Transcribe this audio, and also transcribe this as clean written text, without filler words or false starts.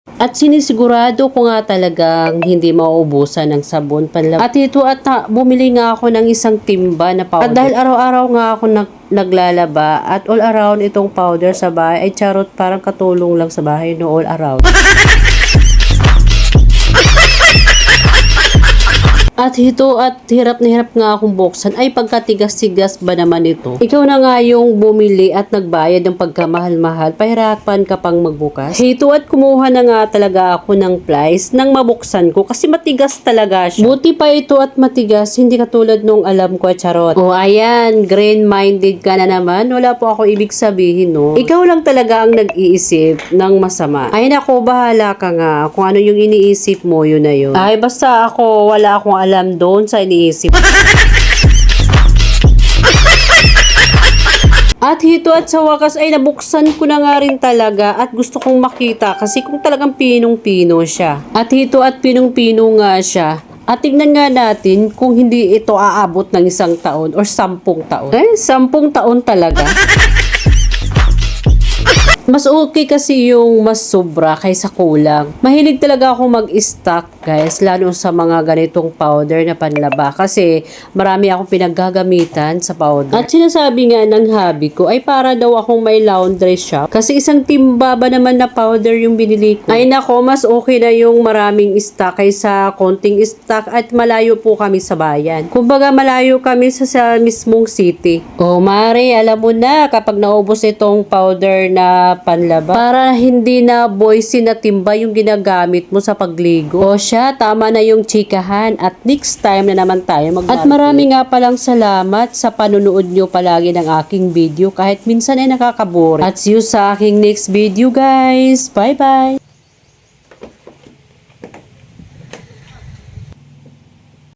At sinisigurado ko nga talagang hindi mauubusan ng sabon panlaba. At ito bumili nga ako ng isang timba na powder. At dahil araw-araw nga ako naglalaba at all around itong powder sa bahay, ay charot, parang katulong lang sa bahay no, all around. At hirap na hirap nga akong buksan. Ay, pagkatigas-tigas ba naman ito? Ikaw na nga yung bumili at nagbayad ng pagkamahal-mahal. Pahirapan ka pang magbukas. At kumuha na nga talaga ako ng plies nang mabuksan ko kasi matigas talaga siya. Buti pa ito at matigas, hindi katulad nung alam ko, charot. O ayan, green-minded ka na naman. Wala po ako ibig sabihin, no? Ikaw lang talaga ang nag-iisip ng masama. Ay nako, bahala ka nga. Kung ano yung iniisip mo, yun na yun. Ay, basta ako, wala akong alam doon sa iniisip. At sa wakas ay nabuksan ko na nga rin talaga at gusto kong makita kasi kung talagang pinong-pino siya. At pinong-pino nga siya. At tignan nga natin kung hindi ito aabot ng 1 taon or 10 taon. 10 taon talaga. Mas okay kasi yung mas sobra kaysa kulang. Mahilig talaga ako mag-stock, guys, lalo sa mga ganitong powder na panlaba kasi marami akong pinaggagamitan sa powder. At sinasabi nga ng hubby ko ay para daw akong may laundry shop kasi isang timba ba naman na powder yung binili ko. Ay nako, mas okay na yung maraming stock kaysa konting stock at malayo po kami sa bayan. Kumbaga malayo kami sa mismong city. O Mare, alam mo na kapag naubos itong powder na panlaba, para hindi na boysy na timba yung ginagamit mo sa pagligo. O siya, tama na yung chikahan at next time na naman tayo mag-barbecue. At marami nga palang salamat sa panunood nyo palagi ng aking video kahit minsan ay nakakabore. At see you sa aking next video, guys. Bye-bye!